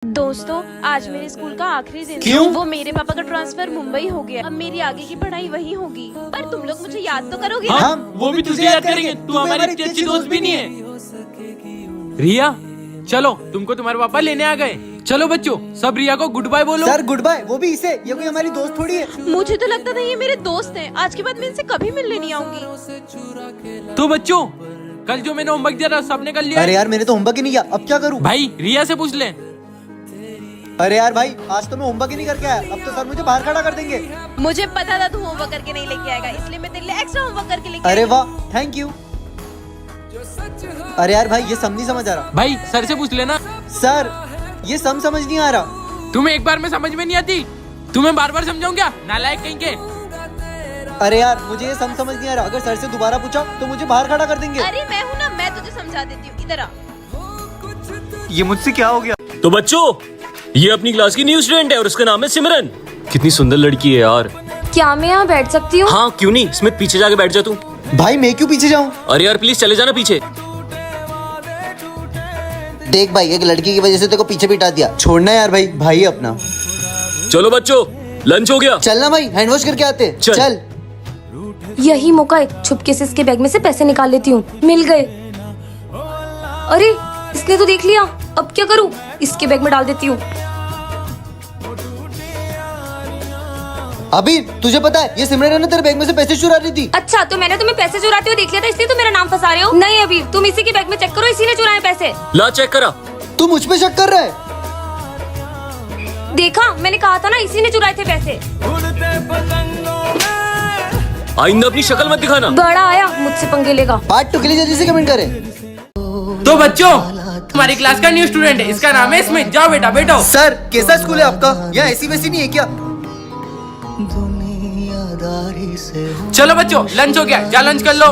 दोस्तों, आज मेरे स्कूल का आखिरी दिन क्यों? वो मेरे पापा का ट्रांसफर मुंबई हो गया। अब मेरी आगे की पढ़ाई वहीं होगी। पर तुम लोग मुझे याद तो करोगे ना? हाँ, वो भी तुझे याद करेंगे। तू हमारी इतनी अच्छी दोस्त भी नहीं है। रिया, चलो, तुमको तुम्हारे पापा लेने आ गए। चलो बच्चों, सब रिया को गुड बाय बोलो। सर गुड बाय, वो भी इसे। ये कोई हमारी दोस्त थोड़ी है। मुझे तो लगता था ये मेरे दोस्त हैं। आज के बाद मैं इनसे कभी मिलने नहीं आऊंगी। तो बच्चों, कल जो मैंने होमवर्क दिया था सबने कर लिया? अरे यार, मैंने तो होमवर्क ही नहीं किया। अब क्या करूँ? भाई, रिया से पूछ ले। अरे यार भाई, आज तो मैं होमवर्क ही नहीं करके आया। अब तो सर मुझे बाहर खड़ा कर देंगे। मुझे पता था तू होमवर्क करके नहीं लेके आएगा, इसलिए मैं तेरे लिए एक्स्ट्रा होमवर्क करके लेके अरे आई। वाह, थैंक यू। अरे यार भाई, ये सम नहीं समझ आ रहा। भाई, सर से पूछ लेना। सर, ये सम समझ नहीं आ रहा। तुम्हें एक बार में समझ में नहीं आती, तुम्हें बार बार समझाऊं क्या? नालायक कहीं के। अरे यार, मुझे ये सम समझ नहीं आ रहा। अगर सर से दोबारा पूछा तो मुझे बाहर खड़ा कर देंगे। अरे मैं हूँ ना, मैं तुझे समझा देती हूँ। इधर आ। ये मुझसे क्या हो गया? तो बच्चों, ये अपनी क्लास की न्यू स्टूडेंट है और उसका नाम है सिमरन। कितनी सुंदर लड़की है यार। क्या मैं यहाँ बैठ सकती हूँ? हाँ, क्यों नहीं। स्मिथ, पीछे जाके बैठ जा तू। भाई, मैं क्यों पीछे जाऊँ? अरे यार प्लीज चले जाना पीछे। देख भाई, एक लड़की की वजह से तेरे को पीछे बिठा दिया। छोड़ना यार भाई, भाई अपना। चलो बच्चों, लंच हो गया। चलना भाई, हैंड वॉश करके आते। चल। चल। यही मौका है, छुपके से इसके बैग में से पैसे निकाल लेती हूँ। मिल गए। अरे, इसने तो देख लिया। अब क्या करूँ? इसके बैग में डाल देती हूँ। अभी तुझे पता है, ये सिमरन ने तेरे बैग में से पैसे चुरा ली थी। अच्छा, तो मैंने तुम्हें पैसे चुराते हुए देख लिया था, इसलिए तुम मेरा नाम फंसा रहे हो? नहीं, अभी तुम इसी के बैग में चेक करो, इसी ने चुराए पैसे। ला चेक करा। तू मुझ पे शक कर रहा है? देखा, मैंने कहा था ना, इसी ने चुराए थे पैसे। आइंदा अपनी शक्ल मत दिखाना। बड़ा आया, मुझसे पंगे लेगा। पार्ट 2 के लिए जल्दी से कमेंट करें। तो बच्चों, हमारी क्लास का न्यू स्टूडेंट है, इसका नाम है स्मिथ। जाओ बेटा, बैठो। सर, कैसा स्कूल है आपका? यहाँ ऐसी वैसी नहीं है क्या? चलो बच्चों, लंच हो गया, जा लंच कर लो।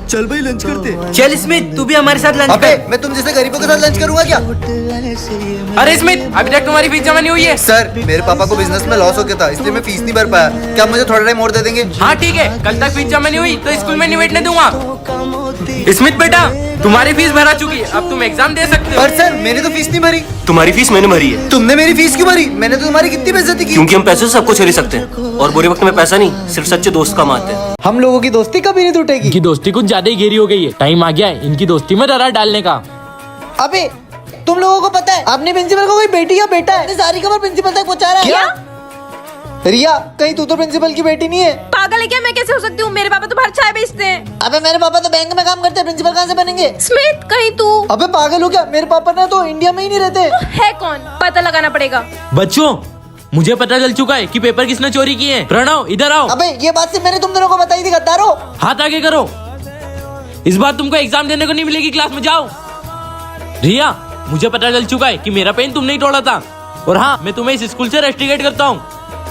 चल भाई, लंच करते। चल स्मिथ, तू भी हमारे साथ लंच अबे, कर। मैं तुम जैसे गरीबों के साथ लंच करूंगा क्या? अरे स्मिथ, अभी तक तुम्हारी फीस जमा नहीं हुई है। सर, मेरे पापा को बिजनेस में लॉस हो गया था, इसलिए मैं फीस नहीं भर पाया। क्या आप मुझे थोड़ा टाइम और दे देंगे? हाँ ठीक है, कल तक फीस जमा नहीं हुई तो स्कूल में नहीं बैठने दूंगा। स्मिथ बेटा, तुम्हारी फीस भरा चुकी है, अब तुम एग्जाम दे सकते हो। पर सर, मैंने तो फीस नहीं भरी। तुम्हारी फीस मैंने भरी है। तुमने मेरी फीस क्यों भरी? मैंने तो तुम्हारी कितनी बेइज्जती की। क्योंकि हम पैसे से सब कुछ खरीद सकते हैं और बुरे वक्त में पैसा नहीं, सिर्फ सच्चे दोस्त काम आते हैं। हम लोगों की दोस्ती कभी नहीं टूटेगी। इनकी दोस्ती कुछ ज्यादा ही गहरी हो गई है। टाइम आ गया है इनकी दोस्ती में दरार डालने का। अबे, तुम लोगों को पता है अपने प्रिंसिपल को कोई बेटी या बेटा है? सारी खबर प्रिंसिपल तक पहुंचा रहा है। क्या? रिया, कहीं तू तो प्रिंसिपल की बेटी नहीं है? पागल है क्या? मैं कैसे हो सकती हूँ? मेरे पापा तो बाहर चाय बेचते हैं। अबे, मेरे पापा तो बैंक में काम करते हैं, प्रिंसिपल कहाँ से बनेंगे? स्मिथ, कहीं तू अबे पागल हो क्या? मेरे पापा ना तो इंडिया में ही नहीं रहते। है कौन? पता लगाना पड़ेगा। बच्चों, मुझे पता चल चुका है कि पेपर किसने चोरी किए हैं। प्रणव, इधर आओ। अबे, ये बात सिर्फ मैंने तुम दोनों को बताई थी, गद्दारो। हाथ आगे करो। इस बार तुमको एग्जाम देने को नहीं मिलेगी, क्लास में जाओ। रिया, मुझे पता चल चुका है कि मेरा पेन तुमने ही तोड़ा था। और हाँ, मैं तुम्हें इस स्कूल से रेस्टिकेट करता हूँ।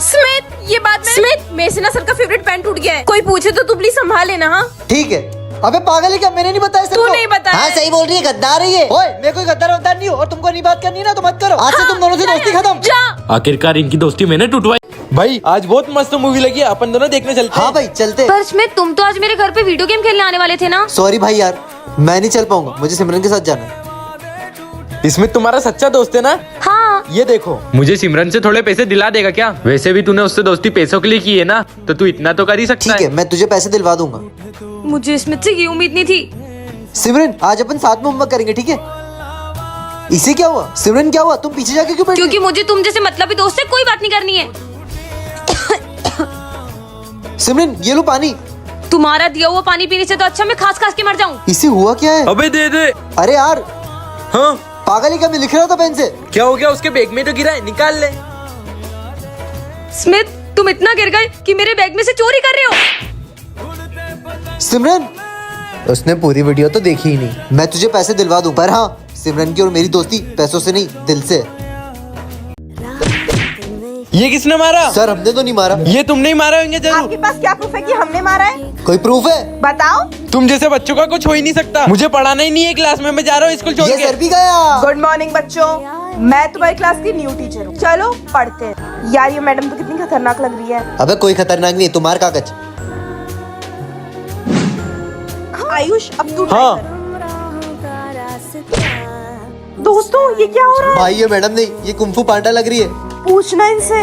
स्मिथ, ये बात स्मिथ, मेरे से ना सर का फेवरेट पेन टूट गया है। कोई पूछे तो तू प्लीज संभाल लेना। हाँ ठीक है। अबे पागल है क्या? मैंने नहीं बताया सर तू को। नहीं बताया। हाँ, सही बोल रही है, गद्दार है ये। ओए, मैं कोई गद्दार वद्दार नहीं हूँ और तुमको नहीं बात करनी है ना तो मत करो। आज से तुम दोनों से दोस्ती खत्म। जा। आखिरकार इनकी दोस्ती मैंने टूटवाई। भाई, आज बहुत मस्त मूवी लगी है, अपन दोनों देखने चलते हैं। हाँ भाई, चलते। पर स्मिथ, तुम तो आज मेरे घर पे वीडियो गेम खेलने आने वाले थे ना? सॉरी भाई यार, मैं नहीं चल पाऊंगा, मुझे सिमरन के साथ जाना है। इसमें तुम्हारा सच्चा दोस्त है ना? हाँ। ये देखो, मुझे सिमरन से थोड़े पैसे दिला देगा क्या? वैसे भी तूने उससे दोस्ती पैसों के लिए की है ना, तो तू इतना तो कर ही सकता ठीक है, मैं तुझे पैसे दिलवा दूंगा। मुझे स्मिथ से ये उम्मीद नहीं थी। सिमरन, आज अपन साथ में होमवर्क करेंगे, ठीक है? इसे क्या हुआ? सिमरन, क्या हुआ? तुम पीछे जाके क्यों बैठ क्योंकि मुझे तुम जैसे मतलबी दोस्त से कोई बात नहीं करनी है। गई? सिमरन, ये लो पानी। तुम्हारा दिया हुआ पानी पीने से तो अच्छा मैं खास खास के मर जाऊं। इसे हुआ क्या है? अबे दे दे। अरे यार, हाँ, पागल है क्या? मैं लिख रहा था पेन से। क्या हो गया? उसके बैग में तो गिरा है, निकाल ले। स्मिथ, तुम इतना गिर गए कि मेरे बैग में से चोरी कर रहे हो। सिमरन, उसने पूरी वीडियो तो देखी ही नहीं। मैं तुझे पैसे दिलवा दूं, पर हाँ, सिमरन की और मेरी दोस्ती पैसों से नहीं, दिल से। ये किसने मारा? सर, हमने तो नहीं मारा। ये तुमने ही मारा होंगे जरूर। आपके पास क्या प्रूफ है कि हमने मारा है? कोई प्रूफ है? बताओ। तुम जैसे बच्चों का कुछ हो ही नहीं सकता। मुझे पढ़ाना ही नहीं है क्लास में, मैं जा रहा हूँ स्कूल छोड़ ये के। सर भी गया। गुड मॉर्निंग बच्चों, मैं तुम्हारी क्लास की न्यू टीचर हूँ। चलो पढ़ते हैं। यार, ये मैडम तो कितनी खतरनाक लग रही है। अबे कोई खतरनाक नहीं है, तुम्हार कागज। आयुष, अब तू हाँ। दोस्तों ये क्या हो रहा है? भाई ये मैडम नहीं, ये कुंफू पांडा लग रही है। पूछना इनसे।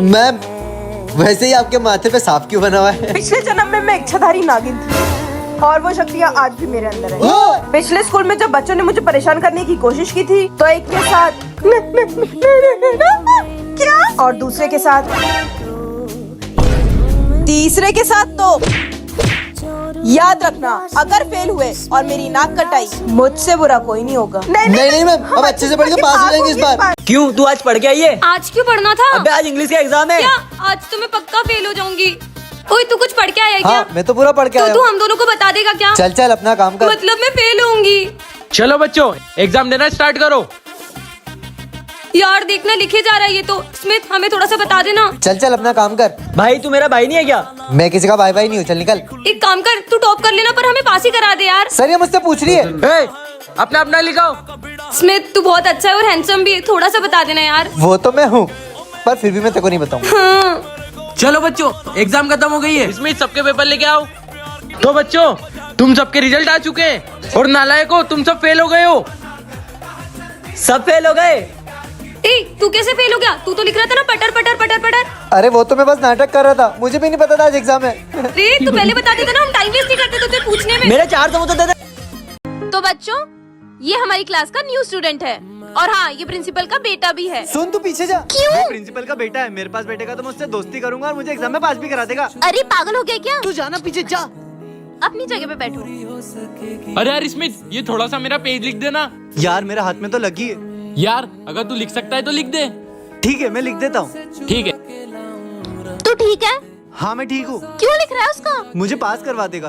मैम वैसे ही आपके माथे पे सांप क्यों बना हुआ है? पिछले जन्म में मैं इच्छाधारी नागिन थी और वो शक्तियाँ आज भी मेरे अंदर है। पिछले स्कूल में जब बच्चों ने मुझे परेशान करने की कोशिश की थी तो एक के साथ क्या और दूसरे के साथ, तीसरे के साथ तो याद रखना, अगर फेल हुए और मेरी नाक कटाई मुझसे बुरा कोई नहीं होगा। नहीं मैम, हम अच्छे से पढ़ के पास हो जाएंगे इस बार। क्यों तू आज पढ़ के आई है? आज क्यों पढ़ना था? अबे आज इंग्लिश का एग्जाम है। क्या आज तो मैं पक्का फेल हो जाऊंगी। ओए तू कुछ पढ़ के आया क्या? हाँ मैं तो पूरा पढ़ के तो आया तू हूँ। हम दोनों को बता देगा क्या? चल अपना काम कर। मतलब मैं फेल होंगी। चलो बच्चों एग्जाम देना स्टार्ट करो। यार देखना लिखे जा रहा है ये तो। स्मिथ हमें थोड़ा सा बता देना। चल अपना काम कर। भाई तू मेरा भाई नहीं है क्या? मैं किसी का भाई नहीं हूँ, चल निकल। एक काम कर तू टॉप कर लेना पर हमें पास ही करा दे यार। सर ये मुझसे पूछ रही है। अपना अपना लिखाओ। स्मिथ तू बहुत अच्छा है और हैंडसम भी है, थोड़ा सा बता देना यार। वो तो मैं हूँ पर फिर भी मैं तेरे को नहीं बताऊंगा। हाँ। चलो बच्चों एग्जाम खत्म हो गई है, इसमें सबके पेपर लेके आओ। तो बच्चों तुम सबके रिजल्ट आ चुके हैं और नालायकों तुम सब फेल हो गए हो। सब फेल हो गए? ए तू कैसे फेल हो गया? तू तो लिख रहा था ना पटर पटर पटर पटर। अरे वो तो मैं बस नाटक कर रहा था, मुझे भी नहीं पता था आज एग्जाम है। अरे तू पहले बता देता ना, हम टाइम वेस्ट नहीं करते तुझे पूछने में। मेरे 4 तो दे दे। तो बच्चों ये हमारी क्लास का न्यू स्टूडेंट है और हाँ ये प्रिंसिपल का बेटा भी है। सुन तू पीछे जा। क्यों? प्रिंसिपल का बेटा है, मेरे पास बैठेगा तो मैं उससे दोस्ती करूंगा और मुझे एग्जाम में पास भी करा देगा। अरे पागल हो गया क्या? तू जाना पीछे जा। अपनी जगह पे बैठो। अरे यार स्मिथ ये थोड़ा सा मेरा पेज लिख देना। यार मेरे हाथ में तो लगी है। यार अगर तू लिख सकता है तो लिख दे। ठीक है मैं लिख देता हूँ। ठीक है। तू ठीक है? हाँ मैं ठीक हूँ। क्यों लिख रहा है उसका? मुझे पास करवा देगा।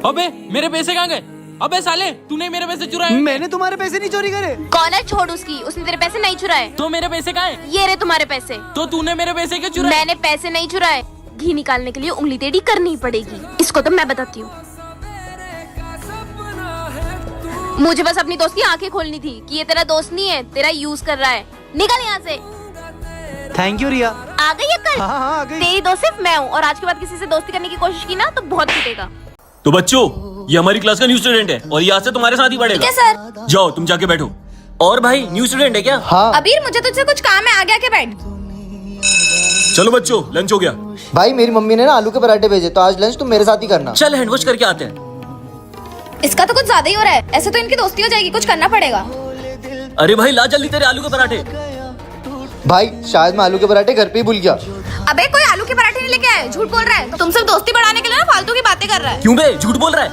अबे मेरे पैसे कहाँ गए? अबे साले तूने मेरे पैसे चुराए। मैंने तुम्हारे पैसे नहीं चोरी करे। कौन है? छोड़ उसकी, उसने तेरे पैसे नहीं चुराए। तो मेरे पैसे कहाँ हैं? ये रहे तुम्हारे पैसे। तो तूने मेरे पैसे क्यों चुराए? मैंने पैसे नहीं चुराए। घी निकालने के लिए उंगली टेढ़ी करनी पड़ेगी, इसको तो मैं बताती हूँ। मुझे बस अपनी दोस्त की आंखें खोलनी थी कि ये तेरा दोस्त नहीं है, तेरा यूज कर रहा है। निकल यहाँ से। थैंक यू रिया। आ गई है कल? हाँ आ गई। तेरी दोस्त सिर्फ मैं हूँ और आज के बाद किसी से दोस्ती करने की कोशिश की ना तो बहुत पिटेगा। तो बच्चों ये हमारी क्लास का न्यू स्टूडेंट है और ये आज से तुम्हारे साथ ही पढ़ेगा। ठीक है सर। जाओ तुम जाके बैठो। और भाई न्यू स्टूडेंट है क्या? हाँ अबीर मुझे तुझसे कुछ काम है, आगे आके बैठ। चलो बच्चों लंच हो गया। भाई मेरी मम्मी ने ना आलू के पराठे भेजे तो आज लंच तुम मेरे साथ ही करना। चल हैंड वॉश करके आते हैं। इसका तो कुछ ज्यादा ही हो रहा है, ऐसे तो इनकी दोस्ती हो जाएगी, कुछ करना पड़ेगा। अरे भाई ला जल्दी तेरे आलू के पराठे। भाई शायद मैं आलू के पराठे घर पे ही भूल गया। अबे कोई आलू के पराठे नहीं लेके आए, झूठ बोल रहा है। तुम सब दोस्ती बढ़ाने के लिए ना फालतू की बातें कर रहा है। क्यों बे झूठ बोल रहा है?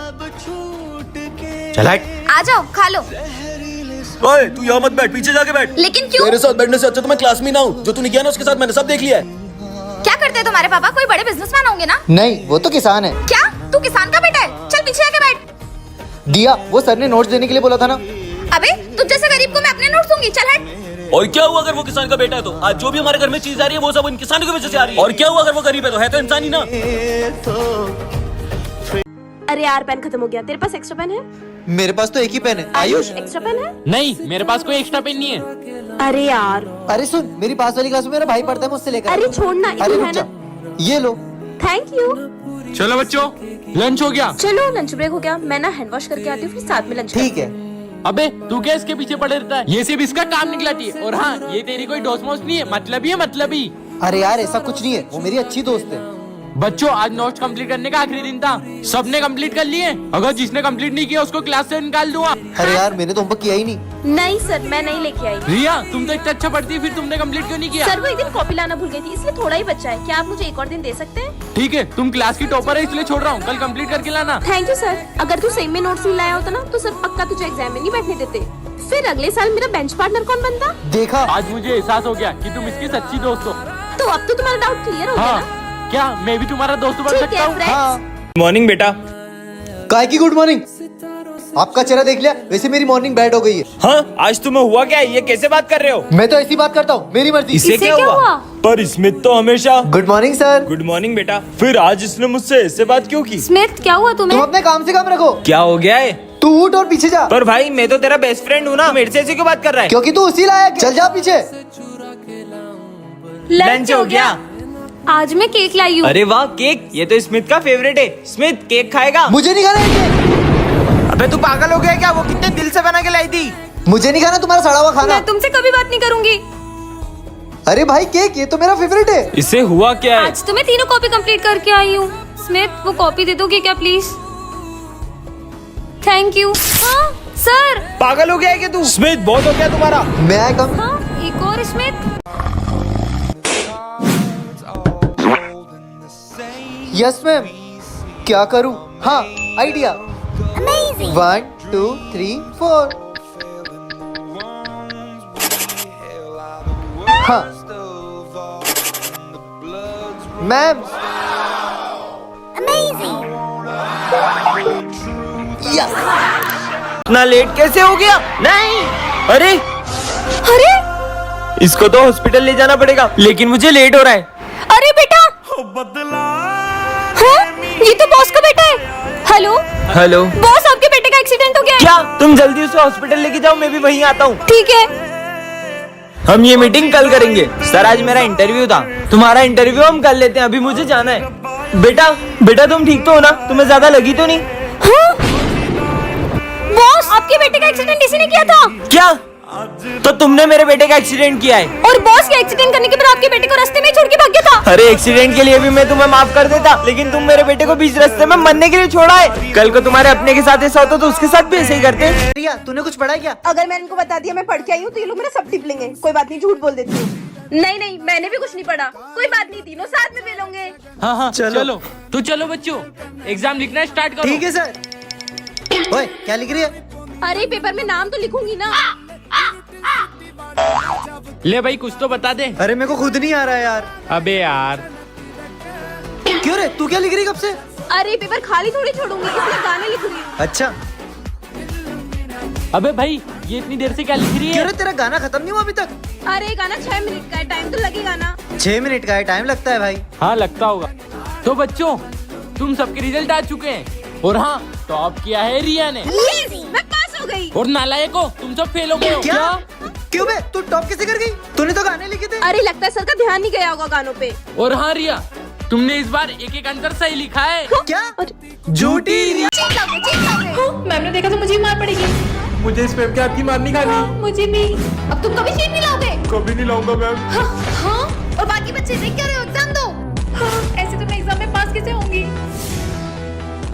चल हट। आ जाओ खा लो। ओए तू यहाँ मत बैठ, पीछे जाके बैठ। लेकिन क्यों? तेरे साथ बैठने से अच्छा तो मैं क्लास में ना हूँ। जो तूने किया ना उसके साथ मैंने सब देख लिया है। क्या करते हैं तुम्हारे पापा? कोई बड़े बिजनेसमैन होंगे ना? नहीं वो तो किसान है। क्या तू किसान का बेटा है? चल पीछे आके बैठ। दिया वो सर ने नोट्स देने के लिए बोला था ना। अबे तुझ जैसे गरीब को मैं अपने नोट्स दूंगी, चल हट। और क्या हुआ अगर वो किसान का बेटा है तो? आज जो भी हमारे घर में चीज आ रही है वो सब इन किसानों की वजह से आ रही है। और क्या हुआ अगर वो गरीब है तो इंसान ही ना। अरे यार पेन खत्म हो गया, तेरे पास एक्स्ट्रा पेन है? मेरे पास तो एक ही पेन है। आयुष एक्स्ट्रा पेन है? नहीं मेरे पास कोई एक्स्ट्रा पेन नहीं है। अरे यार। अरे सुन मेरी पास वाली क्लास में मेरा भाई पढ़ता है, मुझसे लेकर। अरे छोड़ ना, अरे इधर रुक है जा। ना। ये लो। Thank you. चलो बच्चों लंच हो गया। चलो लंच ब्रेक हो गया, मैं ना हैंड वॉश करके आती हूँ फिर साथ में लंच। ठीक है। अबे तू क्या इसके पीछे पड़े रहता है? ये सिर्फ इसका काम निकलाती है। और हाँ ये तेरी कोई दोस्त मोस्त नहीं है, मतलब ही है मतलब ही। अरे यार ऐसा कुछ नहीं है, वो मेरी अच्छी दोस्त है। बच्चों आज नोट्स कंप्लीट करने का आखिरी दिन था, सबने कंप्लीट कर लिए। अगर जिसने कंप्लीट नहीं किया उसको क्लास से निकाल दूंगा। अरे यार मैंने तो होमवर्क किया ही नहीं। नहीं सर मैं नहीं लेके आई। रिया तुम तो इतना अच्छा पढ़ती है, फिर तुमने कंप्लीट क्यों नहीं किया? सर वो एक दिन कॉपी लाना भूल गई थी इसलिए थोड़ा ही बच्चा है, क्या आप मुझे एक और दिन दे सकते हैं? ठीक है तुम क्लास की टॉपर है इसलिए छोड़ रहा हूँ, कल कंप्लीट करके लाना। Thank you sir. अगर तू सही में नोट्स नहीं लाया होता ना तो सर पक्का तुझे एग्जाम में नहीं बैठने देते। फिर अगले साल मेरा बेंच पार्टनर कौन बनता? देखा आज मुझे एहसास हो गया कि तुम इसकी सच्ची दोस्त हो। तो अब तो तुम्हारा डाउट क्लियर हो गया हाँ ना? क्या मैं भी तुम्हारा दोस्त बन ठीक सकता है हूँ? फ्रेंड्स। हाँ मॉर्निंग बेटा। काय की गुड मॉर्निंग? आपका चेहरा देख लिया, वैसे मेरी मॉर्निंग बैड हो गई है। हाँ आज तुम्हें हुआ क्या? ये कैसे बात कर रहे हो? मैं तो ऐसी बात करता हूँ, मेरी मर्जी। इससे क्या हुआ? पर स्मिथ तो हमेशा। Good morning sir. Good morning बेटा। फिर आज इसने मुझसे ऐसे बात क्यों की? स्मिथ क्या हुआ तुम तुम्हें? अपने काम से काम रखो। क्या हो गया है? तू उठ और पीछे जा। पर भाई मैं तो तेरा बेस्ट फ्रेंड हूँ ना, मेरे से ऐसे क्यों बात कर रहा है? क्योंकि तू उसी लायक है। चल जा पीछे। लंच हो गया। आज मैं केक लाई हूँ। अरे वाह केक, ये तो स्मिथ का फेवरेट है। स्मिथ केक खाएगा? मुझे नहीं खाना है। अबे तू पागल हो गया क्या? वो कितने दिल से बना के लाई थी। मुझे नहीं खाना तुम्हारा सड़ा हुआ खाना। मैं तुमसे कभी बात नहीं करूंगी। अरे भाई केक, ये तो मेरा फेवरेट है। इससे हुआ क्या है? आज तो मैं तीनों कॉपी कंप्लीट करके आई हूँ। स्मिथ, वो कॉपी दे दोगे क्या प्लीज? Thank you. हाँ सर। पागल हो गया है क्या तू? स्मिथ बहुत हो गया तुम्हारा। मैं कम। हाँ एक और स्मिथ। Yes ma'am. क्या करूं? हाँ आइडिया। 1 2 3 4। हाँ मैम। यस। इतना लेट कैसे हो गया? नहीं, अरे अरे इसको तो हॉस्पिटल ले जाना पड़ेगा, लेकिन मुझे लेट हो रहा है। अरे बेटा। हाँ ये तो बॉस का बेटा है। हेलो हेलो बॉस, आपके बेटे का एक्सीडेंट हो गया है। क्या? तुम जल्दी उसे हॉस्पिटल लेके जाओ, मैं भी वहीं आता हूँ। ठीक है। हम ये मीटिंग कल करेंगे। सर आज मेरा इंटरव्यू था, तुम्हारा इंटरव्यू हम कर लेते हैं, अभी मुझे जाना है। बेटा तुम ठीक तो हो ना? तुम्हें ज्यादा लगी तो नहीं? हाँ? बॉस, आपके बेटे का एक्सीडेंट इसी ने किया था। क्या? तो तुमने मेरे बेटे का एक्सीडेंट किया है? और बॉस के एक्सीडेंट करने के बाद आपके बेटे को रास्ते में ही छोड़ के भाग गया था। अरे एक्सीडेंट के लिए भी मैं तुम्हें माफ कर देता, लेकिन तुम मेरे बेटे को बीच रास्ते में मरने के लिए छोड़ा है। कल को तुम्हारे अपने के साथ ऐसा होता तो उसके साथ भी ऐसे ही करते। रिया, तूने कुछ पढ़ा क्या? अगर मैंने इनको बता दिया मैं पढ़ के आई हूँ तो ये लोग मेरा सब टिप लेंगे। कोई बात नहीं, झूठ बोल देती हूँ। नहीं मैंने भी कुछ नहीं पढ़ा। कोई बात नहीं, तीनों साथ में मिलोगे। हाँ हाँ चलो। चलो तो चलो बच्चों, एग्जाम लिखना स्टार्ट करो। ठीक है सर। ओए क्या लिख रही है? अरे पेपर में नाम तो लिखूंगी ना। ले भाई कुछ तो बता दे। अरे मेरे को खुद नहीं आ रहा है यार। अबे यार क्यों रे, तू क्या लिख रही है कब से? अरे पेपर खाली थोड़ी छोड़ूंगी, इसलिए गाने लिख रही हूँ। अच्छा। अबे भाई ये इतनी देर से क्या लिख रही क्यों है? रे, तेरा गाना खत्म नहीं हुआ अभी तक? अरे गाना 6 मिनट का है, टाइम तो लगेगा ना। 6 मिनट का है, टाइम लगता है भाई। हाँ लगता होगा। तो बच्चों तुम सबके रिजल्ट आ चुके हैं और हाँ टॉप किया है रिया ने। मैं पास हो गई। और नालायको तुम सब फेल हो गए हो। क्या? क्यों बे, तू टॉप कैसे कर गई? तूने तो गाने लिखे थे। अरे लगता है सर का ध्यान नहीं गया होगा गानों पे। और हाँ रिया, तुमने इस बार एक आंसर सही लिखा है। क्या? झूठी रिया। मैम ने देखा तो मुझे ही मार पड़ेगी। मुझे इस पेपर के आपकी मार नहीं खानी। मुझे भी। अब तुम कभी शीट नहीं लाओगे? कभी नहीं लाऊंगा मैम। हाँ? और बाकी बच्चे देख क्या रहे हो? एग्जाम दो। हाँ, ऐसे तो मैं एग्जाम में पास कैसे होंगी?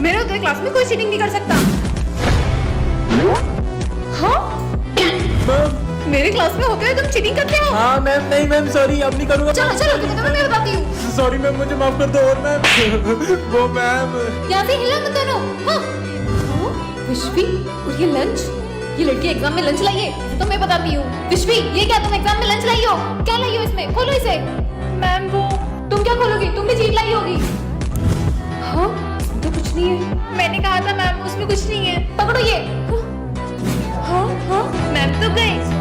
मेरे होते क्लास में कोई चीटिंग नहीं कर सकता। हाँ? मेरे क्लास में होते हुए तुम चीटिंग करते हो? हाँ मैम, नहीं मैम सॉरी, अब नहीं करूँगा। चलो तुम्हें तो मैं बताती हूँ। सॉरी मैम, मुझे माफ कर दो। और मैम वो मैम यहाँ से हिला मत दोनों। हाँ? विश्वी, और ये लंच? ये लड़की एग्जाम में लंच लाई है तो मैं बताती हूँ। विश्वी, ये क्या तुम एग्जाम में लंच लाई हो? क्या लाई हो इसमें? खोलो इसे। मैम वो तुम क्या खोलोगी? तुम भी चीट लाई होगी। हाँ? तो कुछ नहीं है। मैंने कहा था मैम उसमें कुछ नहीं है। पकड़ो ये। हाँ हाँ मैम तो गए।